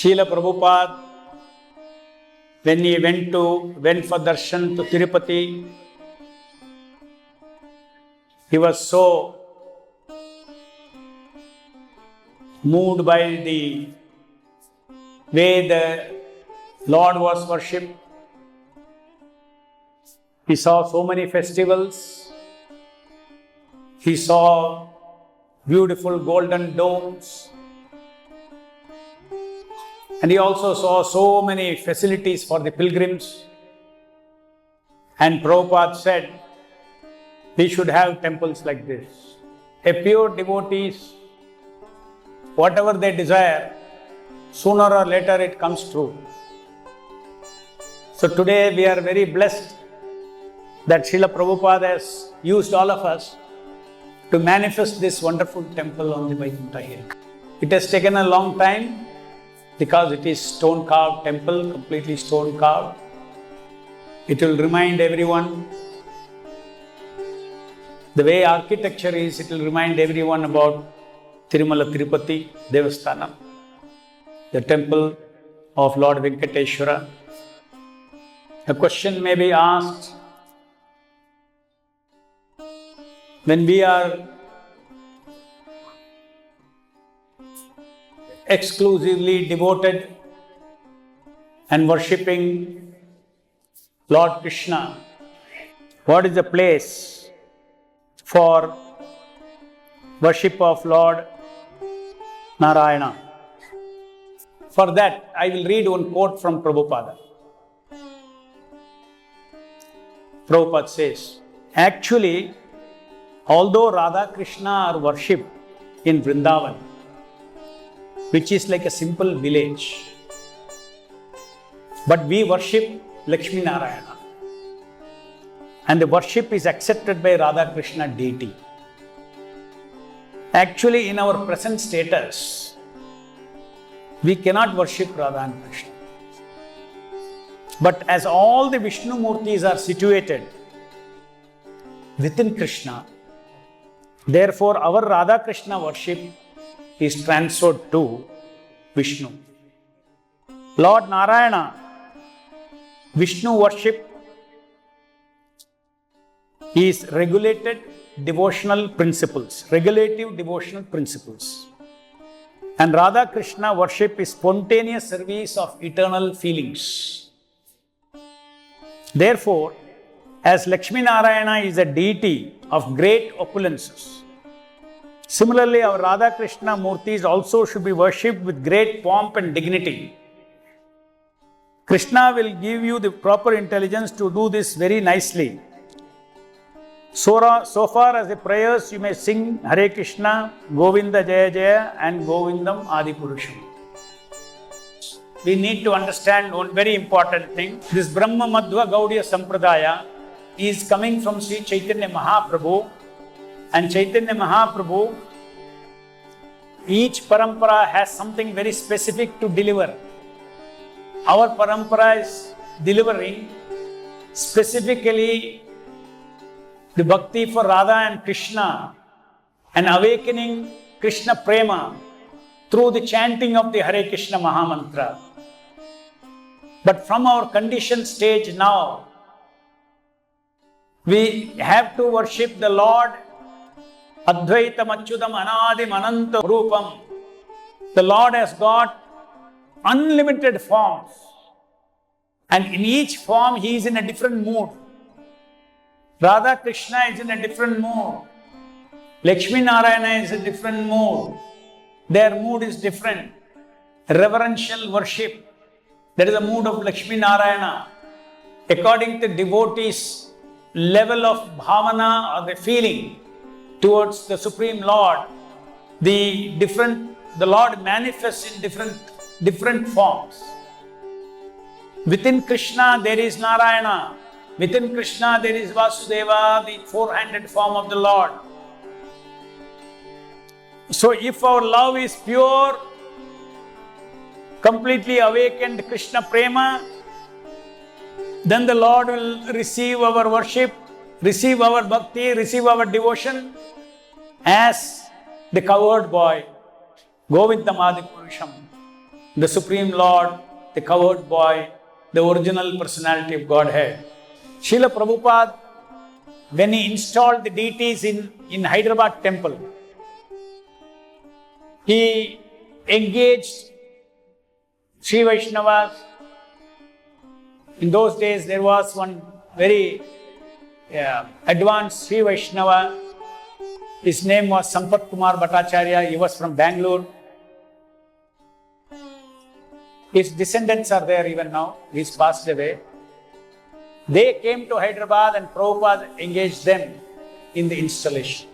Srila Prabhupada, when he went for Darshan to Tirupati, he was so moved by the way the Lord was worshipped. He saw so many festivals. He saw beautiful golden domes. And he also saw so many facilities for the pilgrims. And Prabhupada said, we should have temples like this. A pure devotees, whatever they desire, sooner or later it comes true. So today we are very blessed that Srila Prabhupada has used all of us to manifest this wonderful temple on the Vaikuntha Hill. It has taken a long time because it is stone carved temple, completely stone carved. It will remind everyone, the way architecture is, it will remind everyone about Tirumala Tirupati Devasthanam, the temple of Lord Venkateshwara. A question may be asked, when we are exclusively devoted and worshipping Lord Krishna, what is the place for worship of Lord Narayana? For that, I will read one quote from Prabhupada. Prabhupada says, actually, although Radha Krishna are worshipped in Vrindavan, which is like a simple village, but we worship Lakshmi Narayana. And the worship is accepted by Radha Krishna deity. Actually, in our present status, we cannot worship Radha and Krishna. But as all the Vishnu Murtis are situated within Krishna, therefore our Radha Krishna worship is transferred to Vishnu. Lord Narayana, Vishnu worship is regulated devotional principles, regulative devotional principles. And Radha Krishna worship is spontaneous service of eternal feelings. Therefore, as Lakshmi Narayana is a deity of great opulences, similarly our Radha Krishna Murtis also should be worshipped with great pomp and dignity. Krishna will give you the proper intelligence to do this very nicely. So far as the prayers, you may sing Hare Krishna, Govinda Jaya Jaya and Govindam Adi Purusham. We need to understand one very important thing. This Brahma Madhva Gaudiya Sampradaya is coming from Sri Chaitanya Mahaprabhu. And Chaitanya Mahaprabhu, each parampara has something very specific to deliver. Our parampara is delivering specifically the bhakti for Radha and Krishna and awakening Krishna Prema through the chanting of the Hare Krishna Mahamantra. But from our conditioned stage now, we have to worship the Lord Advaitam Achyutam Anadim Ananta Rupam. The Lord has got unlimited forms, and in each form he is in a different mood. Radha Krishna is in a different mood. Lakshmi Narayana is in a different mood. Their mood is different. Reverential worship, that is the mood of Lakshmi Narayana. According to devotees' level of bhavana or the feeling towards the Supreme Lord, the Lord manifests in different forms. Within Krishna there is Narayana. Within Krishna there is Vasudeva, the four-handed form of the Lord. So if our love is pure, completely awakened Krishna Prema, then the Lord will receive our worship, receive our bhakti, receive our devotion as the cowherd boy, Govindam Adi Purusham. the Supreme Lord, the covered boy, the original personality of Godhead. Srila Prabhupada, when he installed the deities in Hyderabad temple, he engaged Sri Vaishnavas. In those days, there was one very advanced Sri Vaishnava. His name was Sampat Kumar Bhattacharya. He was from Bangalore. His descendants are there even now. He's passed away. They came to Hyderabad and Prabhupada engaged them in the installation.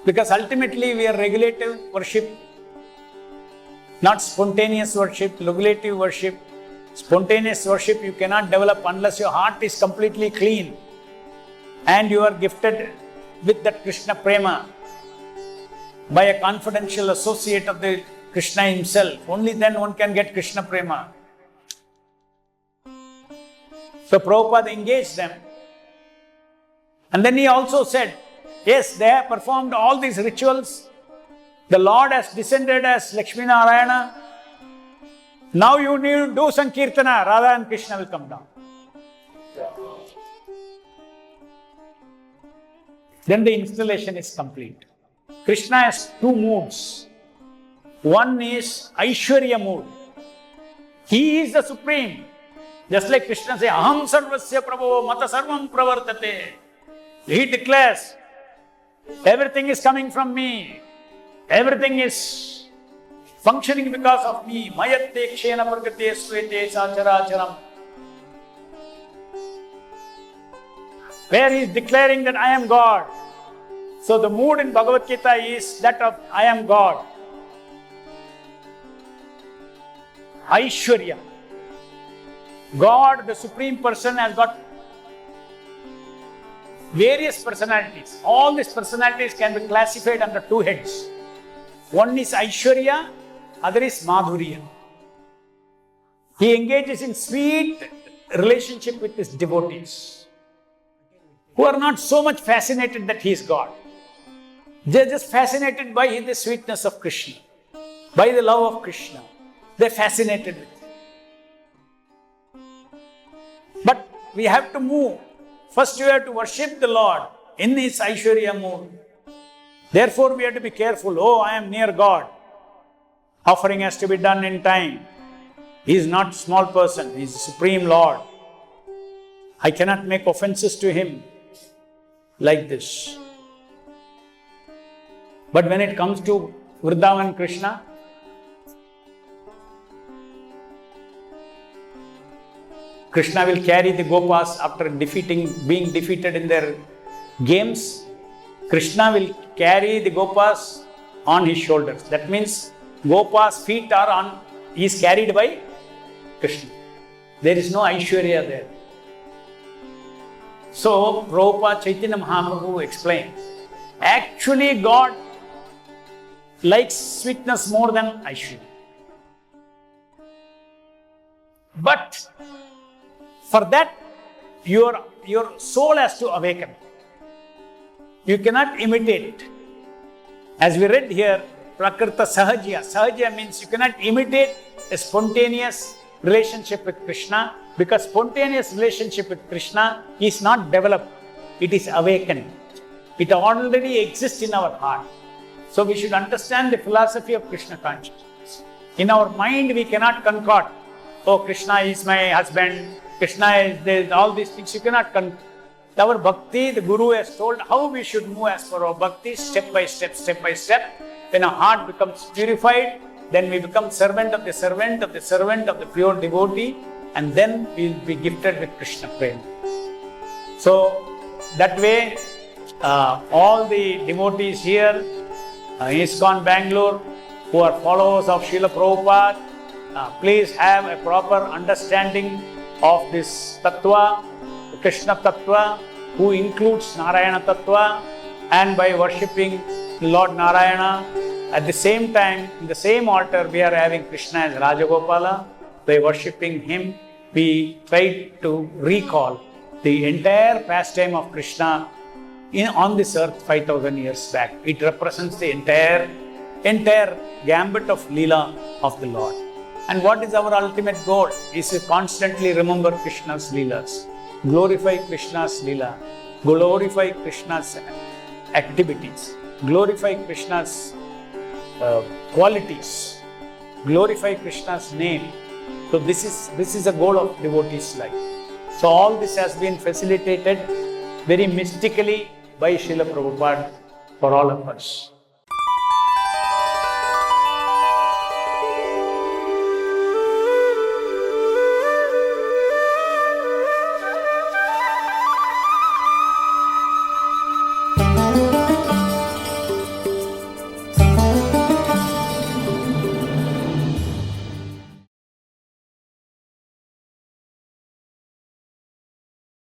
Because ultimately we are regulative worship, not spontaneous worship, regulative worship. Spontaneous worship you cannot develop unless your heart is completely clean and you are gifted with that Krishna Prema by a confidential associate of the Krishna himself. Only then one can get Krishna Prema. So Prabhupada engaged them. And then he also said, yes, they have performed all these rituals. The Lord has descended as Lakshmi Narayana. Now you need to do Sankirtana. Radha and Krishna will come down. Then the installation is complete. Krishna has two moods. One is Aishwarya mood. He is the Supreme. Just like Krishna says, Aham sarvasya prabho mata sarvam pravartate. He declares, everything is coming from me. Everything is functioning because of me. Mayatte kshena pragate swete sacharacharam. Where he is declaring that I am God. So the mood in Bhagavad Gita is that of I am God. Aishwarya. God, the Supreme Person, has got various personalities. All these personalities can be classified under two heads. One is Aishwarya, other is Madhurya. He engages in sweet relationship with his devotees, who are not so much fascinated that he is God. They are just fascinated by the sweetness of Krishna, by the love of Krishna. They are fascinated with it. But we have to move. First, you have to worship the Lord in his Aishwarya mood. Therefore, we have to be careful. Oh, I am near God. Offering has to be done in time. He is not a small person. He is the Supreme Lord. I cannot make offenses to him like this. But when it comes to Vrindavan Krishna, Krishna will carry the Gopas after being defeated in their games. Krishna will carry the Gopas on his shoulders. That means Gopas' feet are on, he is carried by Krishna. There is no Aishwarya there. So, Prabhupada Chaitanya Mahaprabhu explains, actually God likes sweetness more than Aishwarya. But for that, your soul has to awaken. You cannot imitate. As we read here, Prakrita Sahajya. Sahajya means you cannot imitate a spontaneous relationship with Krishna, because spontaneous relationship with Krishna is not developed. It is awakened. It already exists in our heart. So we should understand the philosophy of Krishna consciousness. In our mind, we cannot concord. Oh, Krishna is my husband. Krishna is this, all these things you cannot concord. Our bhakti, the Guru has told how we should move as per our bhakti, step by step, step by step. When our heart becomes purified, then we become servant of the servant of the servant of the pure devotee, and then we will be gifted with Krishna Prema. So, that way, all the devotees here, ISKCON Bangalore, who are followers of Srila Prabhupada, please have a proper understanding of this Tattva, Krishna Tattva, who includes Narayana Tattva, and by worshipping Lord Narayana, at the same time, in the same altar, we are having Krishna as Rajagopala. By worshipping him, we try to recall the entire pastime of Krishna on this earth 5,000 years back. It represents the entire gambit of Leela of the Lord. And what is our ultimate goal? Is to constantly remember Krishna's Leelas, glorify Krishna's Leela, glorify Krishna's activities, glorify Krishna's qualities, glorify Krishna's name. So this is a goal of devotees' life. So all this has been facilitated very mystically by Srila Prabhupada for all of us.